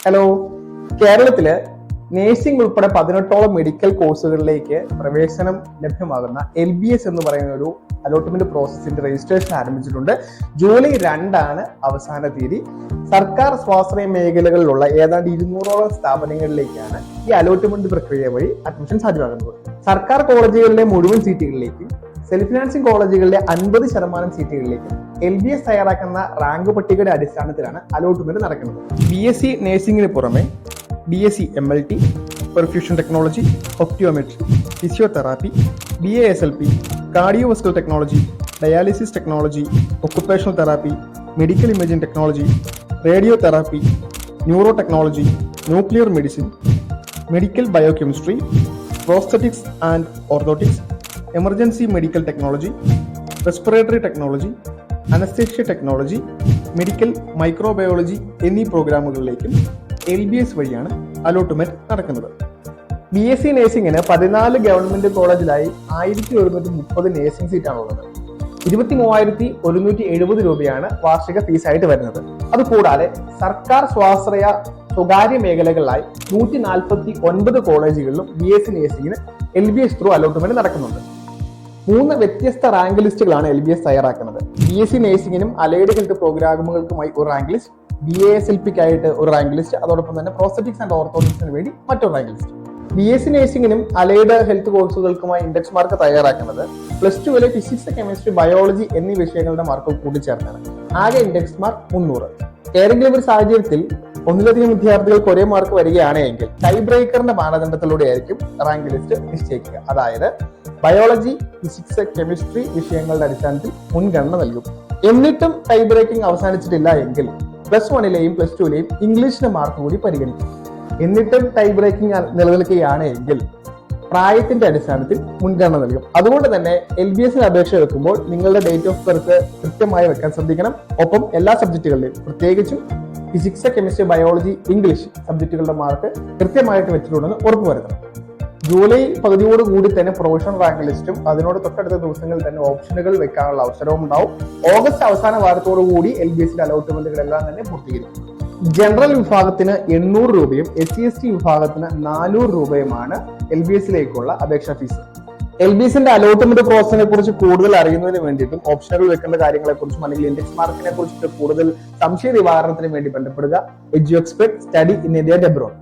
Hello. കേരളത്തില് nursing ഉൾപ്പെടെ 18ഓളം medical കോഴ്സുകളിലേക്ക് പ്രവേശനം ലഭ്യമാകുന്ന LBS എന്ന് പറയുന്ന ഒരു അലോട്ട്മെന്റ് പ്രോസസ്സിന്റെ രജിസ്ട്രേഷൻ ആരംഭിച്ചിട്ടുണ്ട്. ജൂലൈ 2 അവസാന തീയതി. സർക്കാർ സ്വാശ്രയ മേഖലകളിലുള്ള ഏതാണ്ട് 200ഓളം സ്ഥാപനങ്ങളിലേക്കാണ് ഈ അലോട്ട്മെന്റ് പ്രക്രിയ വഴി അഡ്മിഷൻ സാധ്യമാകുന്നത്. സർക്കാർ കോളേജുകളിലെ മുഴുവൻ സീറ്റുകളിലേക്കും സെൽഫ് ഫിനാൻസിംഗ് കോളേജുകളിലെ 50% സീറ്റുകളിലേക്കും LBS തയ്യാറാക്കുന്ന റാങ്ക് പട്ടികയുടെ അടിസ്ഥാനത്തിലാണ് അലോട്ട്മെന്റ് നടക്കുന്നത്. BSc നഴ്സിംഗിന് പുറമെ BSc MLT, perfusion technology, optometry, physiotherapy, BASLP, cardiovascular technology, dialysis technology, occupational therapy, medical imaging technology, radio therapy, neuro technology, nuclear medicine, medical biochemistry, prosthetics and orthotics, emergency medical technology, respiratory technology, anaesthesia technology, medical microbiology എന്നീ പ്രോഗ്രാമുകളിലേക്കും LBS വഴിയാണ് allotment നടക്കുന്നത്. BSc നഴ്സിംഗിന് 14 government കോളേജിലായി 1130 nursing സീറ്റാണുള്ളത്. 23,170 രൂപയാണ് വാർഷിക ഫീസായിട്ട് വരുന്നത്. അതുകൂടാതെ സർക്കാർ സ്വാശ്രയ സ്വകാര്യ മേഖലകളിലായി 149 കോളേജുകളിലും BSc നഴ്സിംഗിന് LBS ത്രൂ അലോട്ട്മെന്റ് നടക്കുന്നുണ്ട്. 3 വ്യത്യസ്ത റാങ്ക് ലിസ്റ്റുകളാണ് LBS തയ്യാറാക്കുന്നത്. BSc നഴ്സിംഗിനും അലൈഡ് ഹെൽത്ത് പ്രോഗ്രാമുകൾക്കുമായി ഒരു റാങ്ക് ലിസ്റ്റ്, BASLPക്കായിട്ട് ഒരു റാങ്ക് ലിസ്റ്റ്, അതോടൊപ്പം തന്നെ പ്രോസ്തറ്റിക്സ് ആൻഡ് ഓർത്തോട്ടിക്സിന് വേണ്ടി മറ്റൊരു റാങ്ക് ലിസ്റ്റ്. BSc നഴ്സിംഗിനും അലൈഡ് ഹെൽത്ത് കോഴ്സുകൾക്കുമായി ഇൻഡെക്സ് മാർക്ക് തയ്യാറാക്കുന്നത് +2 ഫിസിക്സ്, കെമിസ്ട്രി, ബയോളജി എന്നീ വിഷയങ്ങളുടെ മാർക്ക് കൂട്ടിച്ചേർത്താണ്. ആകെ ഇൻഡെക്സ് മാർക്ക് 300. ഏതെങ്കിലും ഒരു സാഹചര്യത്തിൽ ഒന്നിലധികം വിദ്യാർത്ഥികൾക്ക് ഒരേ മാർക്ക് വരികയാണെങ്കിൽ ടൈ ബ്രേക്കറിന്റെ മാനദണ്ഡത്തിലൂടെ ആയിരിക്കും റാങ്ക് ലിസ്റ്റ് നിശ്ചയിക്കുക. അതായത് ബയോളജി, ഫിസിക്സ്, കെമിസ്ട്രി വിഷയങ്ങളുടെ അടിസ്ഥാനത്തിൽ മുൻഗണന നൽകും. എന്നിട്ടും ടൈ ബ്രേക്കിംഗ് അവസാനിച്ചിട്ടില്ല എങ്കിൽ +1ലെയും +2ലെയും ഇംഗ്ലീഷിന്റെ മാർക്ക് കൂടി പരിഗണിക്കും. എന്നിട്ടും ടൈ ബ്രേക്കിംഗ് നിലനിൽക്കുകയാണ് എങ്കിൽ പ്രായത്തിന്റെ അടിസ്ഥാനത്തിൽ മുൻഗണന നൽകും. അതുകൊണ്ട് തന്നെ LBSന് അപേക്ഷ വെക്കുമ്പോൾ നിങ്ങളുടെ ഡേറ്റ് ഓഫ് ബർത്ത് കൃത്യമായി വെക്കാൻ ശ്രദ്ധിക്കണം. ഒപ്പം എല്ലാ സബ്ജക്റ്റുകളിലെയും, പ്രത്യേകിച്ചും ഫിസിക്സ്, കെമിസ്ട്രി, ബയോളജി, ഇംഗ്ലീഷ് സബ്ജക്റ്റുകളുടെ മാർക്ക് കൃത്യമായിട്ട് വെച്ചിട്ടുണ്ടെന്ന് ഉറപ്പുവരുത്തണം. ജൂലൈ പകുതിയോട് കൂടി തന്നെ പ്രൊവിഷണൽ റാങ്ക് ലിസ്റ്റും അതിനോട് തൊട്ടടുത്ത ദിവസങ്ങളിൽ തന്നെ ഓപ്ഷനുകൾ വെക്കാനുള്ള അവസരവും ഉണ്ടാവും. ഓഗസ്റ്റ് അവസാന വാരത്തോടു കൂടി LBSന്റെ അലോട്ട്മെന്റുകളെല്ലാം തന്നെ പൂർത്തീകരിക്കും. ജനറൽ വിഭാഗത്തിന് 800 രൂപയും SC/ST വിഭാഗത്തിന് 400 രൂപയുമാണ് LBSലേക്കുള്ള അപേക്ഷാ ഫീസ്. LBSന്റെ അലോട്ട്മെന്റ് പ്രോസസിനെ കുറിച്ച് കൂടുതൽ അറിയുന്നതിന് വേണ്ടിയിട്ടും ഓപ്ഷനുകൾ വെക്കേണ്ട കാര്യങ്ങളെ കുറിച്ചും അല്ലെങ്കിൽ ഇൻഡെക്സ് മാർക്കിനെ കുറിച്ചിട്ട് കൂടുതൽ സംശയ നിവാരണത്തിന് വേണ്ടി ബന്ധപ്പെടുക EduExpert, study in India abroad.